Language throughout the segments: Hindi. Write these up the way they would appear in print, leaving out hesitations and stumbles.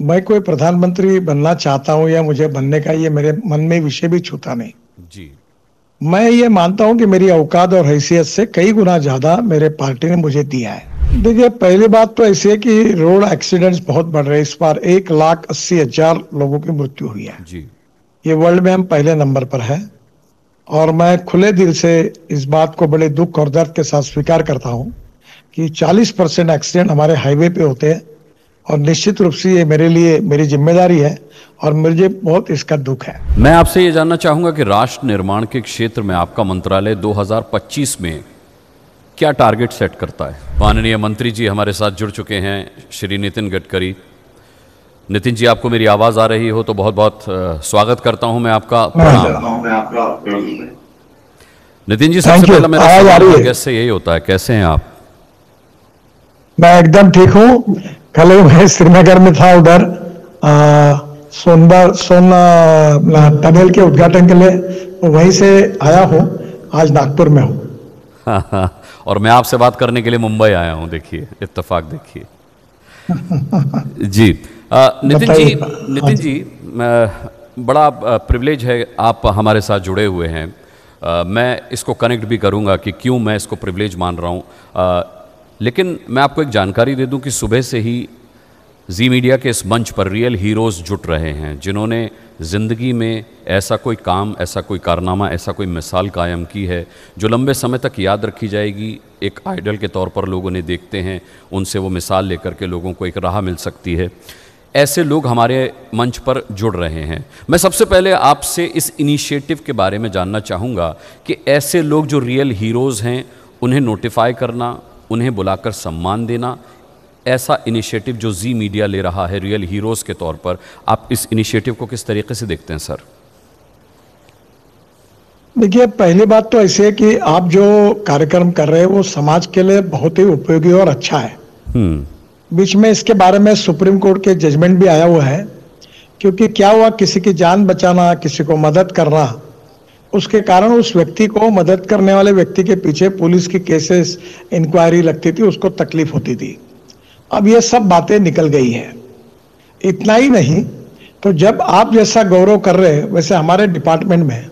मैं कोई प्रधानमंत्री बनना चाहता हूं या मुझे बनने का ये मेरे मन में विषय भी छूता नहीं। जी। मैं ये मानता हूं कि मेरी औकात और हैसियत से कई गुना ज्यादा मेरे पार्टी ने मुझे दिया है। देखिए, पहली बात तो ऐसी है कि रोड एक्सीडेंट्स बहुत बढ़ रहे हैं। इस बार 1,80,000 लोगों की मृत्यु हुई है। जी। ये वर्ल्ड में हम पहले नंबर पर है। और मैं खुले दिल से इस बात को बड़े दुख और दर्द के साथ स्वीकार करता हूं कि 40% एक्सीडेंट हमारे हाईवे पे होते हैं। और निश्चित रूप से ये मेरे लिए मेरी जिम्मेदारी है और मुझे बहुत इसका दुख है। मैं आपसे ये जानना चाहूंगा कि राष्ट्र निर्माण के क्षेत्र में आपका मंत्रालय 2025 में क्या टारगेट सेट करता है? माननीय मंत्री जी हमारे साथ जुड़ चुके हैं, श्री नितिन गडकरी। नितिन जी, आपको मेरी आवाज आ रही हो तो बहुत बहुत स्वागत करता हूं मैं आपका। नितिन जी, सबसे पहला मेरा सवाल गेस्ट से यही होता है, कैसे हैं आप? मैं एकदम ठीक हूँ। कल मैं श्रीनगर में था, उधर सोना टनल के उद्घाटन के लिए, वहीं से आया हूँ। आज नागपुर में हूँ। और मैं आपसे बात करने के लिए मुंबई आया हूँ। देखिए, इत्तेफाक देखिए। जी। नितिन जी, बड़ा प्रिविलेज है आप हमारे साथ जुड़े हुए हैं। मैं इसको कनेक्ट भी करूंगा कि क्यों मैं इसको प्रिविलेज मान रहा हूं। लेकिन मैं आपको एक जानकारी दे दूं कि सुबह से ही जी मीडिया के इस मंच पर रियल हीरोज़ जुट रहे हैं, जिन्होंने ज़िंदगी में ऐसा कोई काम, ऐसा कोई कारनामा, ऐसा कोई मिसाल कायम की है जो लंबे समय तक याद रखी जाएगी। एक आइडल के तौर पर लोग उन्हें देखते हैं, उनसे वो मिसाल लेकर के लोगों को एक राह मिल सकती है। ऐसे लोग हमारे मंच पर जुड़ रहे हैं। मैं सबसे पहले आपसे इस इनिशिएटिव के बारे में जानना चाहूँगा कि ऐसे लोग जो रियल हीरोज़ हैं, उन्हें नोटिफाई करना, उन्हें बुलाकर सम्मान देना, ऐसा इनिशिएटिव जो जी मीडिया ले रहा है रियल हीरोज़ के तौर पर, आप इस इनिशिएटिव को किस तरीके से देखते हैं सर? देखिए, पहली बात तो ऐसी है कि आप जो कार्यक्रम कर रहे हैं वो समाज के लिए बहुत ही उपयोगी और अच्छा है। बीच में इसके बारे में सुप्रीम कोर्ट के जजमेंट भी आया हुआ है, क्योंकि क्या हुआ, किसी की जान बचाना, किसी को मदद करना, उसके कारण उस व्यक्ति को, मदद करने वाले व्यक्ति के पीछे पुलिस की केसेस, इंक्वायरी लगती थी, उसको तकलीफ होती थी। अब ये सब बातें निकल गई है। इतना ही नहीं, तो जब आप जैसा गौरव कर रहे हैं, वैसे हमारे डिपार्टमेंट में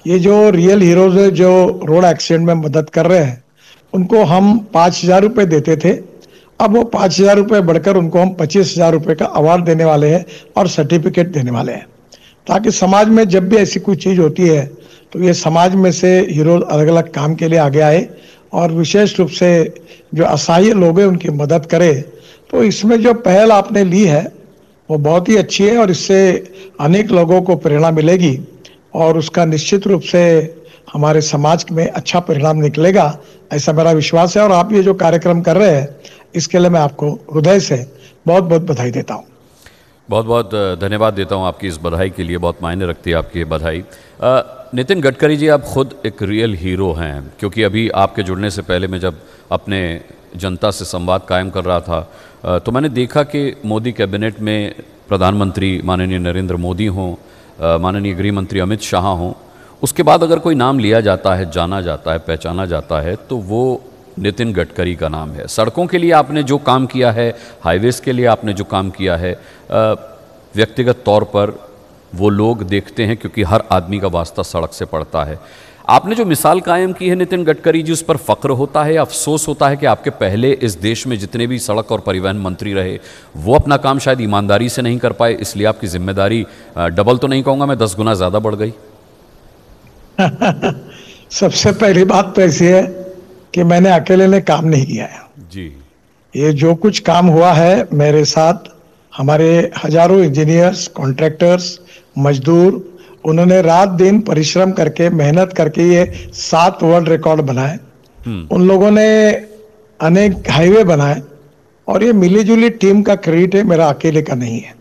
ये जो रियल हीरोज है जो रोड एक्सीडेंट में मदद कर रहे हैं, उनको हम 5,000 रुपये देते थे। अब वो 5,000 रुपये बढ़कर उनको हम 25,000 रुपये का अवार्ड देने वाले हैं और सर्टिफिकेट देने वाले हैं, ताकि समाज में जब भी ऐसी कोई चीज होती है तो ये समाज में से हीरो अलग अलग काम के लिए आगे आए और विशेष रूप से जो असहाय लोग हैं उनकी मदद करे। तो इसमें जो पहल आपने ली है वो बहुत ही अच्छी है और इससे अनेक लोगों को प्रेरणा मिलेगी और उसका निश्चित रूप से हमारे समाज में अच्छा परिणाम निकलेगा, ऐसा मेरा विश्वास है। और आप ये जो कार्यक्रम कर रहे हैं, इसके लिए मैं आपको हृदय से बहुत बहुत बधाई देता हूँ। बहुत बहुत धन्यवाद देता हूँ आपकी इस बधाई के लिए, बहुत मायने रखती है आपकी ये बधाई। नितिन गडकरी जी, आप खुद एक रियल हीरो हैं, क्योंकि अभी आपके जुड़ने से पहले मैं जब अपने जनता से संवाद कायम कर रहा था तो मैंने देखा कि मोदी कैबिनेट में प्रधानमंत्री माननीय नरेंद्र मोदी हों, माननीय गृह मंत्री अमित शाह हों, उसके बाद अगर कोई नाम लिया जाता है, जाना जाता है, पहचाना जाता है, तो वो नितिन गडकरी का नाम है। सड़कों के लिए आपने जो काम किया है, हाईवेज़ के लिए आपने जो काम किया है, व्यक्तिगत तौर पर वो लोग देखते हैं, क्योंकि हर आदमी का वास्ता सड़क से पड़ता है। आपने जो मिसाल कायम की है नितिन गडकरी जी, उस पर फ़ख्र होता है, अफसोस होता है कि आपके पहले इस देश में जितने भी सड़क और परिवहन मंत्री रहे, वो अपना काम शायद ईमानदारी से नहीं कर पाए, इसलिए आपकी जिम्मेदारी डबल तो नहीं कहूँगा मैं, 10 गुना ज़्यादा बढ़ गई। सबसे पहली बात तो ऐसी है कि मैंने अकेले ने काम नहीं किया है जी। ये जो कुछ काम हुआ है मेरे साथ, हमारे हजारों इंजीनियर्स, कॉन्ट्रैक्टर्स, मजदूर, उन्होंने रात दिन परिश्रम करके, मेहनत करके ये 7 वर्ल्ड रिकॉर्ड बनाए। उन लोगों ने अनेक हाईवे बनाए और ये मिलीजुली टीम का क्रेडिट है, मेरा अकेले का नहीं है।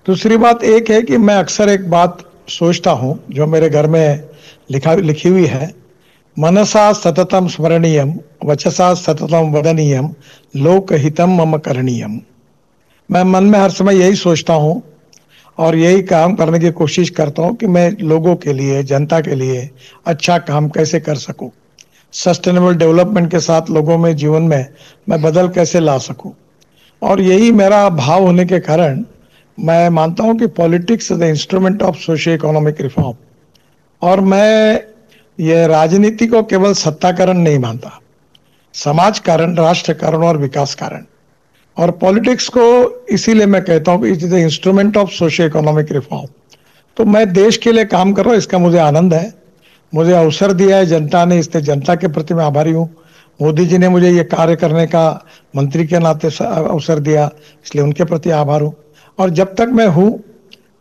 दूसरी बात एक है कि मैं अक्सर एक बात सोचता हूं जो मेरे घर में लिखी हुई है, मनसा सततम स्मरणीयम, वचसा सततम वदनीयम, लोकहितम मम करणीयम। मैं मन में हर समय यही सोचता हूं और यही काम करने की कोशिश करता हूं कि मैं लोगों के लिए, जनता के लिए अच्छा काम कैसे कर सकूं, सस्टेनेबल डेवलपमेंट के साथ लोगों में, जीवन में मैं बदल कैसे ला सकूं। और यही मेरा भाव होने के कारण मैं मानता हूं कि politics is the instrument of socio economic reform. और मैं ये राजनीति को केवल सत्ताकरण नहीं मानता, समाज कारण, राष्ट्र कारण और विकास कारण। और पॉलिटिक्स को इसीलिए मैं कहता हूं कि it is the instrument of socio economic reform. तो मैं देश के लिए काम कर रहा हूं, इसका मुझे आनंद है। मुझे अवसर दिया है जनता ने, इसलिए जनता के प्रति मैं आभारी हूं। मोदी जी ने मुझे ये कार्य करने का मंत्री के नाते अवसर दिया, इसलिए उनके प्रति आभार हूं। और जब तक मैं हूं,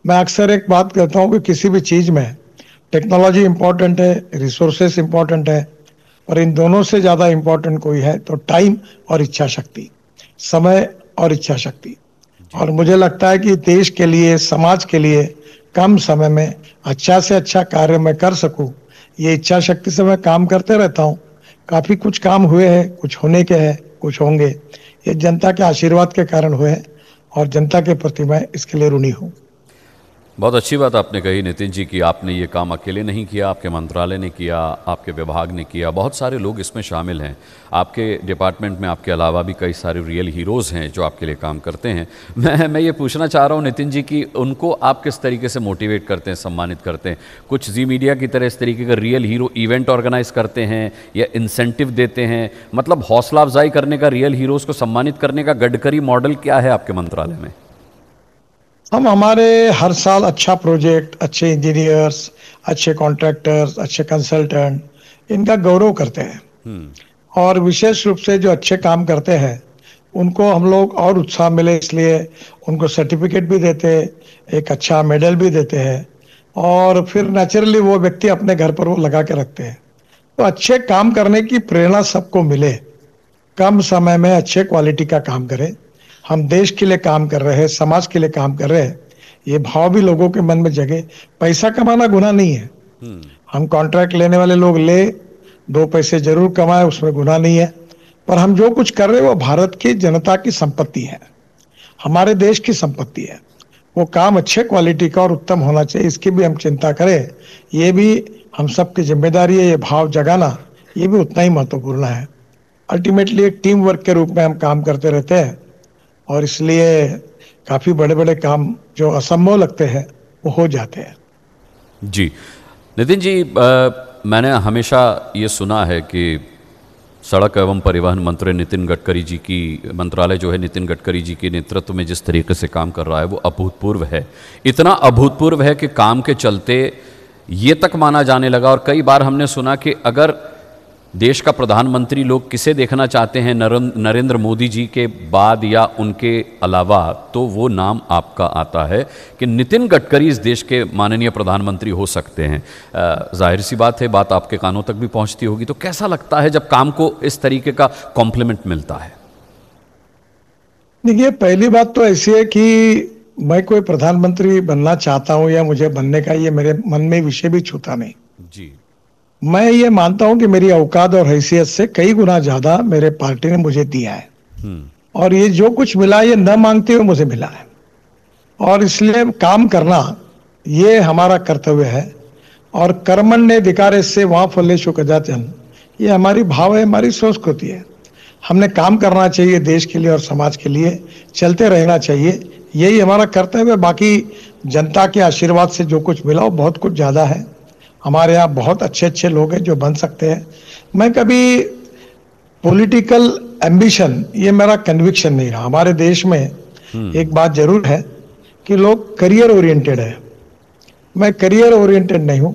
मैं अक्सर एक बात कहता हूं कि किसी भी चीज में टेक्नोलॉजी इंपॉर्टेंट है, रिसोर्सेस इंपॉर्टेंट है, और इन दोनों से ज्यादा इंपॉर्टेंट कोई है तो टाइम और इच्छा शक्ति, समय और इच्छा शक्ति। और मुझे लगता है कि देश के लिए, समाज के लिए कम समय में अच्छा से अच्छा कार्य मैं कर सकूं, ये इच्छा शक्ति से मैं काम करते रहता हूं। काफी कुछ काम हुए हैं, कुछ होने के हैं, कुछ होंगे। ये जनता के आशीर्वाद के कारण हुए हैं और जनता के प्रति मैं इसके लिए ऋणी हूं। बहुत अच्छी बात आपने कही नितिन जी कि आपने ये काम अकेले नहीं किया, आपके मंत्रालय ने किया, आपके विभाग ने किया, बहुत सारे लोग इसमें शामिल हैं। आपके डिपार्टमेंट में आपके अलावा भी कई सारे रियल हीरोज़ हैं जो आपके लिए काम करते हैं। मैं ये पूछना चाह रहा हूँ नितिन जी कि उनको आप किस तरीके से मोटिवेट करते हैं, सम्मानित करते हैं? कुछ जी मीडिया की तरह इस तरीके का रियल हीरो इवेंट ऑर्गेनाइज करते हैं या इंसेंटिव देते हैं? मतलब हौसला अफजाई करने का, रियल हीरोज़ को सम्मानित करने का गडकरी मॉडल क्या है आपके मंत्रालय में? हम हमारे हर साल अच्छा प्रोजेक्ट, अच्छे इंजीनियर्स, अच्छे कॉन्ट्रैक्टर्स, अच्छे कंसल्टेंट, इनका गौरव करते हैं। और विशेष रूप से जो अच्छे काम करते हैं उनको हम लोग और उत्साह मिले इसलिए उनको सर्टिफिकेट भी देते हैं, एक अच्छा मेडल भी देते हैं, और फिर नेचुरली वो व्यक्ति अपने घर पर वो लगा के रखते हैं। तो अच्छे काम करने की प्रेरणा सबको मिले, कम समय में अच्छे क्वालिटी का काम करें। हम देश के लिए काम कर रहे हैं, समाज के लिए काम कर रहे हैं, ये भाव भी लोगों के मन में जगे। पैसा कमाना गुनाह नहीं है। हम कॉन्ट्रैक्ट लेने वाले लोग ले, दो पैसे जरूर कमाए, उसमें गुनाह नहीं है। पर हम जो कुछ कर रहे हैं वो भारत की जनता की संपत्ति है, हमारे देश की संपत्ति है। वो काम अच्छे क्वालिटी का और उत्तम होना चाहिए, इसकी भी हम चिंता करें। ये भी हम सबकी जिम्मेदारी है। ये भाव जगाना ये भी उतना ही महत्वपूर्ण है। अल्टीमेटली एक टीम वर्क के रूप में हम काम करते रहते हैं, और इसलिए काफी बड़े बड़े काम जो असंभव लगते हैं वो हो जाते हैं। जी नितिन जी, मैंने हमेशा ये सुना है कि सड़क एवं परिवहन मंत्री नितिन गडकरी जी की मंत्रालय जो है, नितिन गडकरी जी के नेतृत्व में जिस तरीके से काम कर रहा है वो अभूतपूर्व है। इतना अभूतपूर्व है कि काम के चलते ये तक माना जाने लगा, और कई बार हमने सुना कि अगर देश का प्रधानमंत्री लोग किसे देखना चाहते हैं नरेंद्र मोदी जी के बाद या उनके अलावा, तो वो नाम आपका आता है कि नितिन गडकरी इस देश के माननीय प्रधानमंत्री हो सकते हैं। जाहिर सी बात है, बात आपके कानों तक भी पहुंचती होगी। तो कैसा लगता है जब काम को इस तरीके का कॉम्प्लीमेंट मिलता है? देखिए, पहली बात तो ऐसी है कि मैं कोई प्रधानमंत्री बनना चाहता हूं या मुझे बनने का ये मेरे मन में विषय भी छूता नहीं जी। मैं ये मानता हूं कि मेरी औकात और हैसियत से कई गुना ज्यादा मेरे पार्टी ने मुझे दिया है, और ये जो कुछ मिला ये न मांगते हुए मुझे मिला है। और इसलिए काम करना ये हमारा कर्तव्य है। और कर्मण्येधिकारे से वहां फलेषु कदाचन, ये हमारी भाव है, हमारी संस्कृति है। हमने काम करना चाहिए देश के लिए और समाज के लिए, चलते रहना चाहिए, यही हमारा कर्तव्य है। बाकी जनता के आशीर्वाद से जो कुछ मिला वो बहुत कुछ ज्यादा है। हमारे यहाँ बहुत अच्छे अच्छे लोग हैं जो बन सकते हैं। मैं कभी पॉलिटिकल एम्बिशन, ये मेरा कन्विक्शन नहीं रहा। हमारे देश में एक बात जरूर है कि लोग करियर ओरिएंटेड है। मैं करियर ओरिएंटेड नहीं हूं।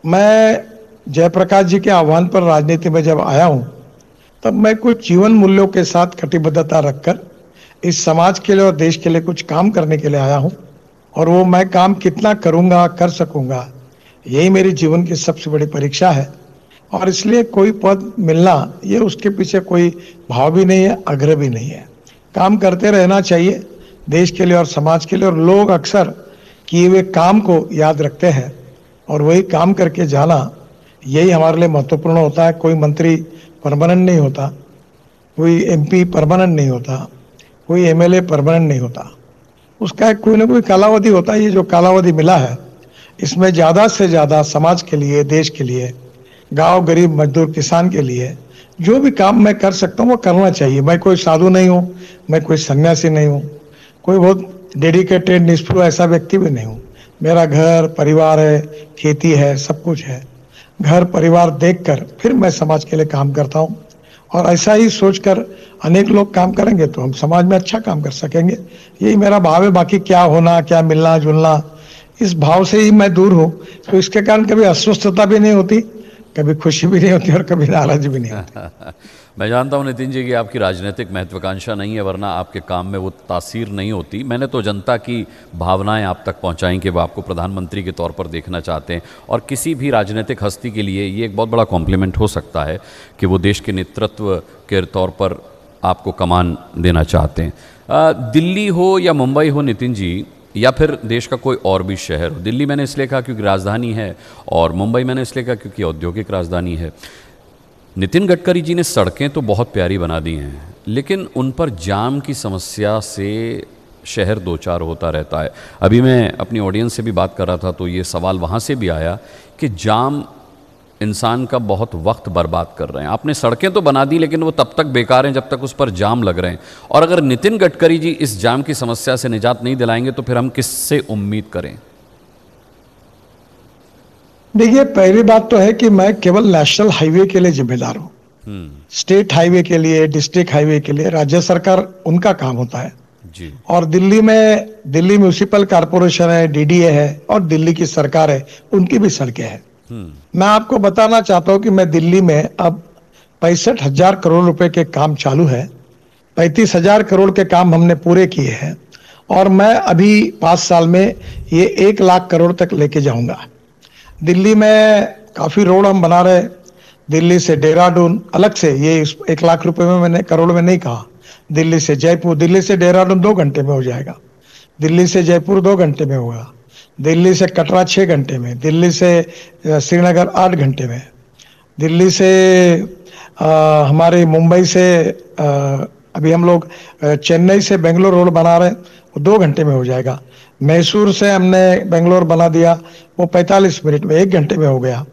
मैं जयप्रकाश जी के आह्वान पर राजनीति में जब आया हूं तब मैं कुछ जीवन मूल्यों के साथ कटिबद्धता रखकर इस समाज के लिए और देश के लिए कुछ काम करने के लिए आया हूं। और वो मैं काम कितना करूंगा, कर सकूंगा, यही मेरी जीवन की सबसे बड़ी परीक्षा है। और इसलिए कोई पद मिलना ये उसके पीछे कोई भाव भी नहीं है, आग्रह भी नहीं है। काम करते रहना चाहिए देश के लिए और समाज के लिए। और लोग अक्सर किए हुए काम को याद रखते हैं और वही काम करके जाना, यही हमारे लिए महत्वपूर्ण होता है। कोई मंत्री परमानेंट नहीं होता, कोई एमपी परमानेंट नहीं होता, कोई एमएलए परमानेंट नहीं होता। उसका कोई ना कोई कालावधि होता है। ये जो कालावधि मिला है इसमें ज्यादा से ज्यादा समाज के लिए, देश के लिए, गांव गरीब मजदूर किसान के लिए जो भी काम मैं कर सकता हूँ वो करना चाहिए। मैं कोई साधु नहीं हूँ, मैं कोई सन्यासी नहीं हूँ, कोई बहुत डेडिकेटेड निष्ठुर ऐसा व्यक्ति भी नहीं हूँ। मेरा घर परिवार है, खेती है, सब कुछ है। घर परिवार देखकर फिर मैं समाज के लिए काम करता हूँ, और ऐसा ही सोचकर अनेक लोग काम करेंगे तो हम समाज में अच्छा काम कर सकेंगे। यही मेरा भाव है। बाकी क्या होना, क्या मिलना जुलना, इस भाव से ही मैं दूर हूँ। तो इसके कारण कभी अस्वस्थता भी नहीं होती, कभी खुशी भी नहीं होती, और कभी नाराजगी भी नहीं होती। मैं जानता हूं नितिन जी कि आपकी राजनीतिक महत्वाकांक्षा नहीं है, वरना आपके काम में वो तासीर नहीं होती। मैंने तो जनता की भावनाएं आप तक पहुंचाई कि वो आपको प्रधानमंत्री के तौर पर देखना चाहते हैं, और किसी भी राजनीतिक हस्ती के लिए ये एक बहुत बड़ा कॉम्प्लीमेंट हो सकता है कि वो देश के नेतृत्व के तौर पर आपको कमान देना चाहते हैं। दिल्ली हो या मुंबई हो नितिन जी, या फिर देश का कोई और भी शहर हो, दिल्ली मैंने इसलिए कहा क्योंकि राजधानी है, और मुंबई मैंने इसलिए कहा क्योंकि औद्योगिक राजधानी है। नितिन गडकरी जी ने सड़कें तो बहुत प्यारी बना दी हैं, लेकिन उन पर जाम की समस्या से शहर दो चार होता रहता है। अभी मैं अपनी ऑडियंस से भी बात कर रहा था तो ये सवाल वहाँ से भी आया कि जाम इंसान का बहुत वक्त बर्बाद कर रहे हैं। आपने सड़कें तो बना दी, लेकिन वो तब तक बेकार हैं जब तक उस पर जाम लग रहे हैं। और अगर नितिन गडकरी जी इस जाम की समस्या से निजात नहीं दिलाएंगे तो फिर हम किससे उम्मीद करें? देखिए, पहली बात तो है कि मैं केवल नेशनल हाईवे के लिए जिम्मेदार हूँ। स्टेट हाईवे के लिए, डिस्ट्रिक्ट हाईवे के लिए राज्य सरकार उनका काम होता है जी। और दिल्ली म्यूनिसिपल कॉरपोरेशन है, डीडीए है, और दिल्ली की सरकार है, उनकी भी सड़कें हैं। मैं आपको बताना चाहता हूं कि मैं दिल्ली में अब 65,000 करोड़ रुपए के काम चालू है। 35,000 करोड़ के काम हमने पूरे किए हैं, और मैं अभी 5 साल में ये 1 लाख करोड़ तक लेके जाऊंगा। दिल्ली में काफी रोड हम बना रहे। दिल्ली से देहरादून अलग से, ये 1 लाख रुपए में मैंने करोड़ में नहीं कहा। दिल्ली से जयपुर, दिल्ली से देहरादून 2 घंटे में हो जाएगा। दिल्ली से जयपुर 2 घंटे में होगा। दिल्ली से कटरा 6 घंटे में। दिल्ली से श्रीनगर 8 घंटे में। दिल्ली से हमारे मुंबई से अभी हम लोग चेन्नई से बेंगलोर रोड बना रहे हैं, वो 2 घंटे में हो जाएगा। मैसूर से हमने बेंगलोर बना दिया, वो 45 मिनट में, 1 घंटे में हो गया।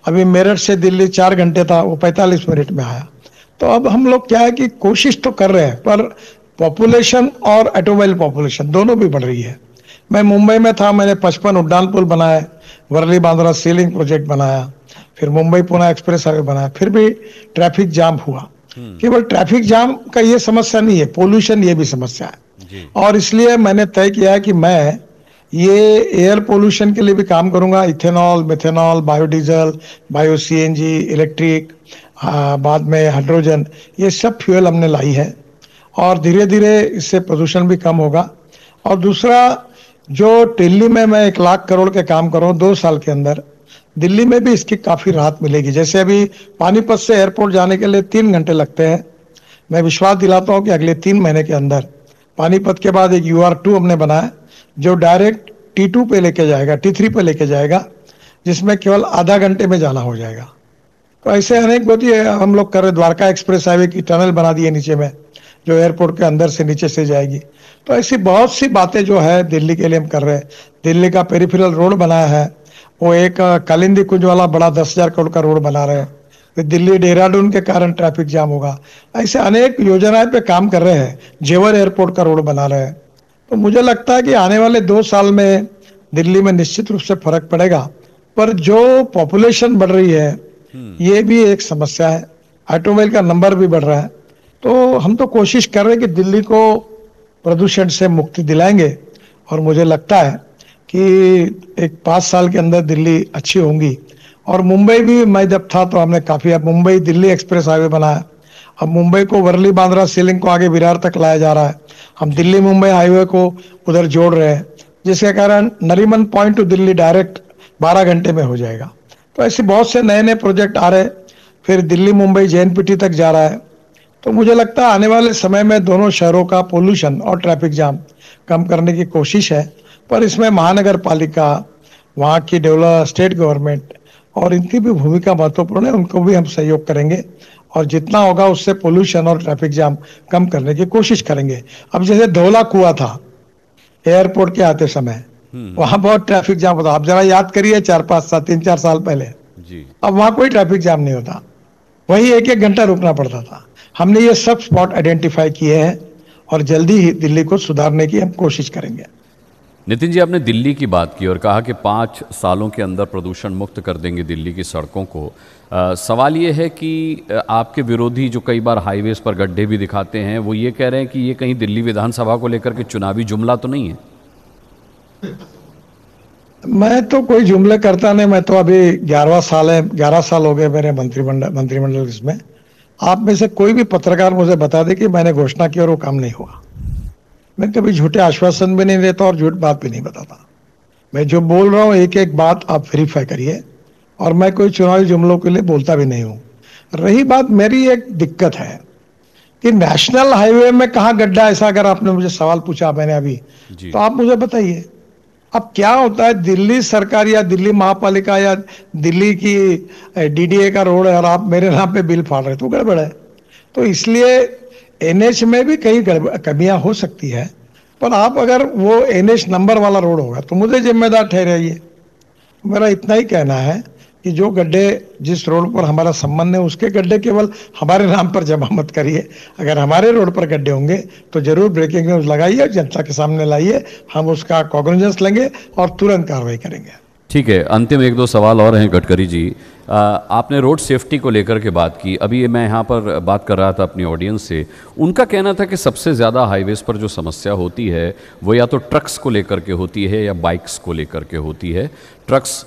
अभी मेरठ से दिल्ली 4 घंटे था, वो 45 मिनट में आया। तो अब हम लोग क्या है कि कोशिश तो कर रहे हैं, पर पॉपुलेशन और ऑटोमोबाइल पॉपुलेशन दोनों भी बढ़ रही है। मैं मुंबई में था, मैंने 55 उड्डान पुल बनाए, वर्ली बांद्रा सीलिंग प्रोजेक्ट बनाया, फिर मुंबई पुणे एक्सप्रेस हाईवे बनाया, फिर भी ट्रैफिक जाम हुआ। केवल ट्रैफिक जाम का ये समस्या नहीं है, पोल्यूशन ये भी समस्या है। और इसलिए मैंने तय किया है कि मैं ये एयर पोल्यूशन के लिए भी काम करूंगा। Ethanol, methanol, biodiesel, bio CNG, electric, बाद में हाइड्रोजन, ये सब फ्यूल हमने लाई है, और धीरे धीरे इससे प्रदूषण भी कम होगा। और दूसरा, जो दिल्ली में मैं 1 लाख करोड़ के काम कर रहा हूँ 2 साल के अंदर, दिल्ली में भी इसकी काफी राहत मिलेगी। जैसे अभी पानीपत से एयरपोर्ट जाने के लिए 3 घंटे लगते हैं, मैं विश्वास दिलाता हूँ कि अगले 3 महीने के अंदर पानीपत के बाद एक UR2 हमने बनाया, जो डायरेक्ट T2 पे लेके जाएगा, T3 पे लेके जाएगा, जिसमें केवल आधा घंटे में जाना हो जाएगा। तो ऐसे अनेक बहुत ही हम लोग कर रहे। द्वारका एक्सप्रेस हाईवे की टनल बना दी है नीचे में, जो एयरपोर्ट के अंदर से नीचे से जाएगी। तो ऐसी बहुत सी बातें जो है दिल्ली के लिए हम कर रहे हैं। दिल्ली का पेरिफेरल रोड बनाया है, वो एक कालिंदी कुंज वाला बड़ा 10,000 करोड़ का रोड बना रहे हैं। फिर दिल्ली देहरादून के कारण ट्रैफिक जाम होगा। ऐसे अनेक योजनाएं पे काम कर रहे हैं। जेवर एयरपोर्ट का रोड बना रहे हैं। तो मुझे लगता है कि आने वाले 2 साल में दिल्ली में निश्चित रूप से फर्क पड़ेगा। पर जो पॉपुलेशन बढ़ रही है, ये भी एक समस्या है। ऑटोमोबाइल का नंबर भी बढ़ रहा है। तो हम तो कोशिश कर रहे हैं कि दिल्ली को प्रदूषण से मुक्ति दिलाएंगे, और मुझे लगता है कि एक 5 साल के अंदर दिल्ली अच्छी होंगी। और मुंबई भी, मैं जब था तो हमने काफी, अब मुंबई दिल्ली एक्सप्रेस हाईवे बनाया। अब मुंबई को वर्ली बांद्रा सीलिंग को आगे विरार तक लाया जा रहा है। हम दिल्ली मुंबई हाईवे को उधर जोड़ रहे हैं, जिसके कारण Nariman point two Delhi direct 12 घंटे में हो जाएगा। तो ऐसे बहुत से नए नए प्रोजेक्ट आ रहे हैं। फिर दिल्ली मुंबई JNPT तक जा रहा है। तो मुझे लगता है आने वाले समय में दोनों शहरों का पोल्यूशन और ट्रैफिक जाम कम करने की कोशिश है। पर इसमें महानगर पालिका, वहाँ की स्टेट गवर्नमेंट और इनकी भी भूमिका महत्वपूर्ण है। उनको भी हम सहयोग करेंगे, और जितना होगा उससे पोल्यूशन और ट्रैफिक जाम कम करने की कोशिश करेंगे। अब जैसे धौला कुआं था एयरपोर्ट के आते समय, वहां बहुत ट्रैफिक जाम होता। आप जरा याद करिए 4-5 साल, 3-4 साल पहले जी। अब वहां कोई ट्रैफिक जाम नहीं होता, वहीं 1-1 घंटा रुकना पड़ता था। हमने ये सब स्पॉट आइडेंटिफाई किए हैं, और जल्दी ही दिल्ली को सुधारने की हम कोशिश करेंगे। नितिन जी, आपने दिल्ली की बात की और कहा कि 5 सालों के अंदर प्रदूषण मुक्त कर देंगे दिल्ली की सड़कों को। सवाल ये है कि आपके विरोधी जो कई बार हाईवेज पर गड्ढे भी दिखाते हैं, वो ये कह रहे हैं कि ये कहीं दिल्ली विधानसभा को लेकर के चुनावी जुमला तो नहीं है? मैं तो कोई जुमले करता नहीं। मैं तो अभी 11वां साल है, 11 साल हो गए मेरे मंत्रिमंडल इसमें। आप में से कोई भी पत्रकार मुझे बता दे कि मैंने घोषणा की और वो काम नहीं हुआ। मैं कभी झूठे आश्वासन भी नहीं देता और झूठ बात भी नहीं बताता। मैं जो बोल रहा हूँ एक एक बात आप वेरीफाई करिए, और मैं कोई चुनावी जुमलों के लिए बोलता भी नहीं हूँ। रही बात, मेरी एक दिक्कत है कि नेशनल हाईवे में कहाँ गड्ढा, ऐसा अगर आपने मुझे सवाल पूछा मैंने अभी, तो आप मुझे बताइए। अब क्या होता है, दिल्ली सरकार या दिल्ली महापालिका या दिल्ली की डीडीए का रोड है और आप मेरे नाम पे बिल फाड़ रहे, तो गड़बड़ है। तो इसलिए एनएच में भी कई कमियां हो सकती है, पर आप अगर वो एनएच नंबर वाला रोड होगा तो मुझे जिम्मेदार ठहराइए। मेरा इतना ही कहना है कि जो गड्ढे जिस रोड पर हमारा संबंध है उसके गड्ढे केवल हमारे नाम पर जमा मत करिए। अगर हमारे रोड पर गड्ढे होंगे तो जरूर ब्रेकिंग न्यूज लगाइए, जनता के सामने लाइए, हम उसका कॉग्निजेंस लेंगे और तुरंत कार्रवाई करेंगे। ठीक है, अंतिम 1-2 सवाल और हैं गडकरी जी। आपने रोड सेफ्टी को लेकर के बात की। अभी मैं यहाँ पर बात कर रहा था अपनी ऑडियंस से, उनका कहना था कि सबसे ज़्यादा हाईवेज़ पर जो समस्या होती है वो या तो ट्रक्स को लेकर के होती है या बाइक्स को लेकर के होती है। ट्रक्स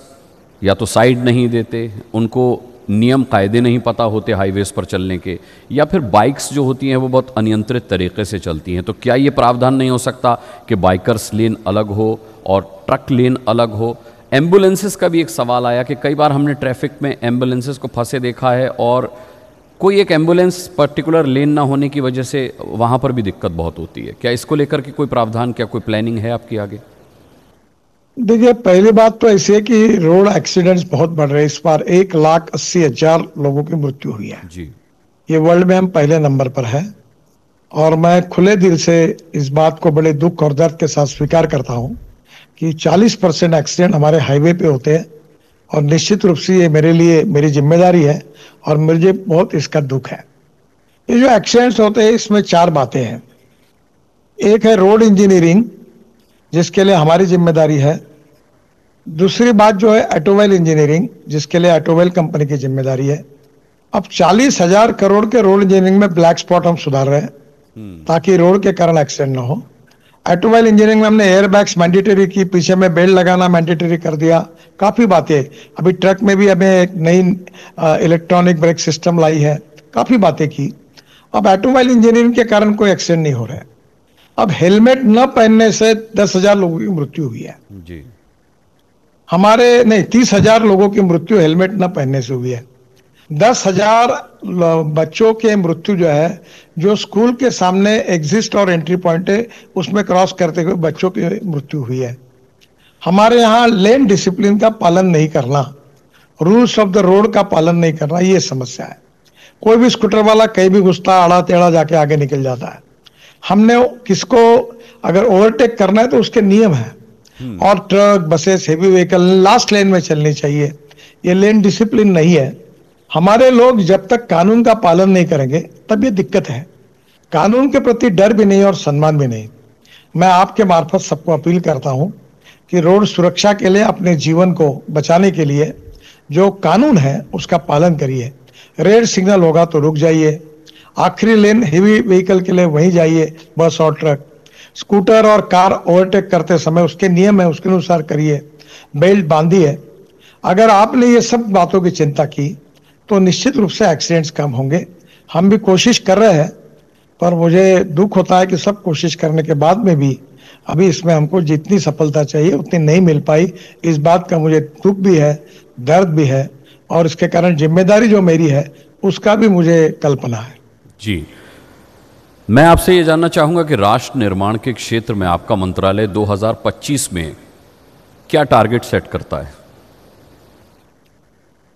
या तो साइड नहीं देते, उनको नियम कायदे नहीं पता होते हाईवेज़ पर चलने के, या फिर बाइक्स जो होती हैं वो बहुत अनियंत्रित तरीके से चलती हैं। तो क्या ये प्रावधान नहीं हो सकता कि बाइकर्स लेन अलग हो और ट्रक लेन अलग हो? एम्बुलेंसेस का भी एक सवाल आया कि कई बार हमने ट्रैफिक में एम्बुलेंसेस को फंसे देखा है और कोई एक एम्बुलेंस पर्टिकुलर लेन ना होने की वजह से वहाँ पर भी दिक्कत बहुत होती है। क्या इसको लेकर के कोई प्रावधान, क्या कोई प्लानिंग है आपकी आगे? देखिए, पहली बात तो ऐसी है कि रोड एक्सीडेंट्स बहुत बढ़ रहे हैं। इस बार 1,80,000 लोगों की मृत्यु हुई है जी। ये वर्ल्ड में हम पहले नंबर पर है। और मैं खुले दिल से इस बात को बड़े दुख और दर्द के साथ स्वीकार करता हूं कि 40% एक्सीडेंट हमारे हाईवे पे होते हैं, और निश्चित रूप से ये मेरे लिए मेरी जिम्मेदारी है और मुझे बहुत इसका दुख है। ये जो एक्सीडेंट्स होते हैं इसमें 4 बातें हैं। एक है रोड इंजीनियरिंग, जिसके लिए हमारी जिम्मेदारी है। दूसरी बात जो है ऑटोमोबाइल इंजीनियरिंग, जिसके लिए ऑटोमोबाइल कंपनी की जिम्मेदारी है। अब 40,000 करोड़ के रोड इंजीनियरिंग में ब्लैक स्पॉट हम सुधार रहे हैं ताकि रोड के कारण एक्सीडेंट ना हो। ऑटोमोबाइल इंजीनियरिंग में हमने एयर बैग्स मैंडेटरी की, पीछे में बेल्ट लगाना मैंडेटरी कर दिया, काफी बातें। अभी ट्रक में भी हमें एक नई इलेक्ट्रॉनिक ब्रेक सिस्टम लाई है, काफी बातें की। अब ऑटोमोबाइल इंजीनियरिंग के कारण कोई एक्सीडेंट नहीं हो रहा है। अब हेलमेट न पहनने से 10,000 लोगों की मृत्यु हुई है जी। हमारे, नहीं 30,000 लोगों की मृत्यु हेलमेट न पहनने से हुई है। 10,000 बच्चों के मृत्यु जो है, जो स्कूल के सामने एग्जिट और एंट्री पॉइंट है उसमें क्रॉस करते हुए बच्चों की मृत्यु हुई है। हमारे यहाँ लेन डिसिप्लिन का पालन नहीं करना, रूल्स ऑफ द रोड का पालन नहीं करना, ये समस्या है। कोई भी स्कूटर वाला कहीं भी घुसता, आड़ा टेढ़ा जाके आगे निकल जाता है। हमने किसको अगर ओवरटेक करना है तो उसके नियम है, और truck, buses, heavy vehicle last lane में चलनी चाहिए। ये लेन डिसिप्लिन नहीं है। हमारे लोग जब तक कानून का पालन नहीं करेंगे तब ये दिक्कत है। कानून के प्रति डर भी नहीं और सम्मान भी नहीं। मैं आपके मार्फत सबको अपील करता हूं कि रोड सुरक्षा के लिए, अपने जीवन को बचाने के लिए जो कानून है उसका पालन करिए। रेड सिग्नल होगा तो रुक जाइए, आखिरी लेन हेवी व्हीकल के लिए वहीं जाइए, बस और ट्रक। स्कूटर और कार ओवरटेक करते समय उसके नियम है, उसके अनुसार करिए, बेल्ट बांधिए। अगर आपने ये सब बातों की चिंता की तो निश्चित रूप से एक्सीडेंट्स कम होंगे। हम भी कोशिश कर रहे हैं, पर मुझे दुख होता है कि सब कोशिश करने के बाद में भी अभी इसमें हमको जितनी सफलता चाहिए उतनी नहीं मिल पाई। इस बात का मुझे दुख भी है, दर्द भी है, और इसके कारण जिम्मेदारी जो मेरी है उसका भी मुझे कल्पना है। जी, मैं आपसे ये जानना चाहूँगा कि राष्ट्र निर्माण के क्षेत्र में आपका मंत्रालय 2025 में क्या टारगेट सेट करता है?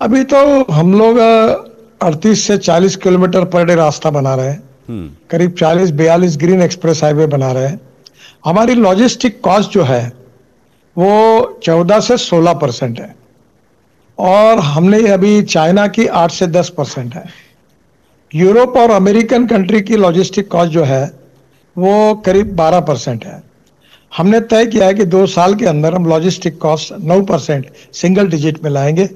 अभी तो हम लोग 38 से 40 किलोमीटर पर डे रास्ता बना रहे हैं, करीब 40-42 ग्रीन एक्सप्रेस हाईवे बना रहे हैं। हमारी लॉजिस्टिक कॉस्ट जो है वो 14 से 16% है, और हमने अभी चाइना की 8 से 10% है। यूरोप और अमेरिकन कंट्री की लॉजिस्टिक कॉस्ट जो है वो करीब 12% है। हमने तय किया है कि 2 साल के अंदर हम लॉजिस्टिक कॉस्ट 9% सिंगल डिजिट में लाएंगे,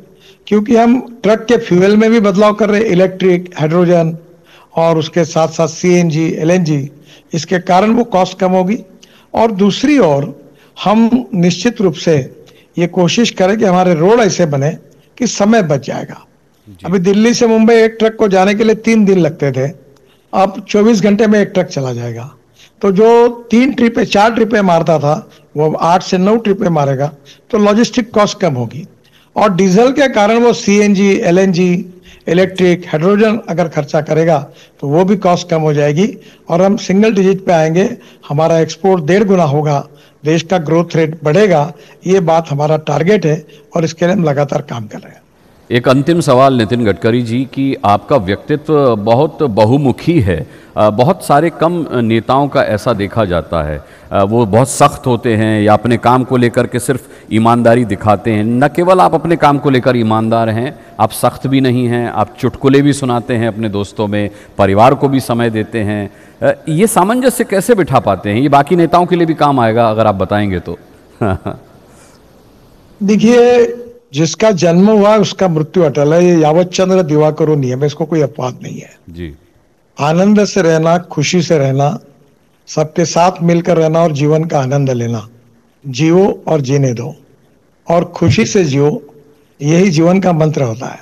क्योंकि हम ट्रक के फ्यूल में भी बदलाव कर रहे हैं, इलेक्ट्रिक, हाइड्रोजन और उसके साथ साथ सीएनजी, एलएनजी। इसके कारण वो कॉस्ट कम होगी। और दूसरी ओर हम निश्चित रूप से ये कोशिश करें कि हमारे रोड ऐसे बने कि समय बच जाएगा। अभी दिल्ली से मुंबई एक ट्रक को जाने के लिए 3 दिन लगते थे, अब 24 घंटे में एक ट्रक चला जाएगा। तो जो 3 ट्रिपें 4 ट्रिपें मारता था वो 8 से 9 ट्रिपें मारेगा, तो लॉजिस्टिक कॉस्ट कम होगी। और डीजल के कारण वो सीएनजी, एलएनजी, इलेक्ट्रिक, हाइड्रोजन अगर खर्चा करेगा तो वो भी कॉस्ट कम हो जाएगी और हम सिंगल डिजिट पे आएंगे। हमारा एक्सपोर्ट 1.5 गुना होगा, देश का ग्रोथ रेट बढ़ेगा। ये बात हमारा टारगेट है और इसके लिए हम लगातार काम कर रहे हैं। एक अंतिम सवाल नितिन गडकरी जी कि आपका व्यक्तित्व बहुत बहुमुखी है। बहुत सारे कम नेताओं का ऐसा देखा जाता है, वो बहुत सख्त होते हैं या अपने काम को लेकर के सिर्फ ईमानदारी दिखाते हैं। न केवल आप अपने काम को लेकर ईमानदार हैं, आप सख्त भी नहीं हैं, आप चुटकुले भी सुनाते हैं अपने दोस्तों में, परिवार को भी समय देते हैं। ये सामंजस्य कैसे बिठा पाते हैं? ये बाकी नेताओं के लिए भी काम आएगा अगर आप बताएंगे तो। देखिए, जिसका जन्म हुआ उसका मृत्यु अटल है, ये यावत चंद्र दिवाकरो नियम है, इसको कोई अपवाद नहीं है जी। आनंद से रहना, खुशी से रहना, सबके साथ मिलकर रहना और जीवन का आनंद लेना। जियो और जीने दो और खुशी से जियो, यही जीवन का मंत्र होता है।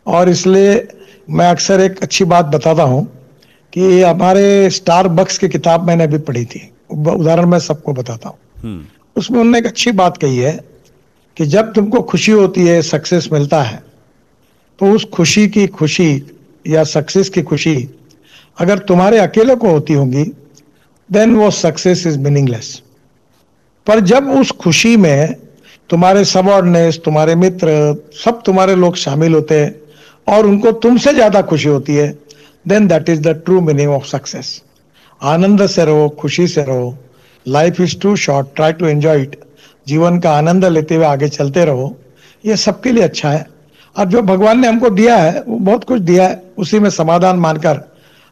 और इसलिए मैं अक्सर एक अच्छी बात बताता हूं कि हमारे स्टारबक्स की किताब मैंने अभी पढ़ी थी, उदाहरण मैं सबको बताता हूं। उसमें उन्होंने एक अच्छी बात कही है कि जब तुमको खुशी होती है, सक्सेस मिलता है, तो उस खुशी की खुशी या सक्सेस की खुशी अगर तुम्हारे अकेले को होती होंगी, देन वो सक्सेस इज मीनिंगलेस। पर जब उस खुशी में तुम्हारे सबऑर्डिनेट्स, तुम्हारे मित्र, सब तुम्हारे लोग शामिल होते हैं और उनको तुमसे ज्यादा खुशी होती है, then that is the true meaning of success. आनंद से रहो, खुशी से रहो। Life is too short, try to enjoy it. जीवन का आनंद लेते हुए आगे चलते रहो, ये सबके लिए अच्छा है। और जो भगवान ने हमको दिया है वो बहुत कुछ दिया है, उसी में समाधान मानकर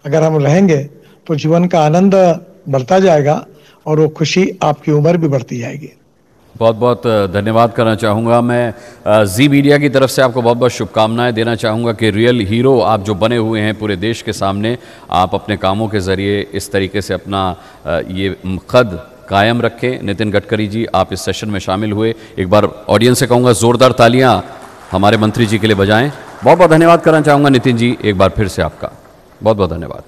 अगर हम रहेंगे तो जीवन का आनंद बढ़ता जाएगा और वो खुशी, आपकी उम्र भी बढ़ती जाएगी। बहुत बहुत धन्यवाद करना चाहूँगा मैं जी मीडिया की तरफ से। आपको बहुत बहुत शुभकामनाएं देना चाहूँगा कि रियल हीरो आप जो बने हुए हैं पूरे देश के सामने, आप अपने कामों के ज़रिए इस तरीके से अपना ये कद कायम रखें। नितिन गडकरी जी, आप इस सेशन में शामिल हुए, एक बार ऑडियंस से कहूँगा ज़ोरदार तालियाँ हमारे मंत्री जी के लिए बजाएं। बहुत बहुत धन्यवाद करना चाहूँगा नितिन जी, एक बार फिर से आपका बहुत बहुत धन्यवाद।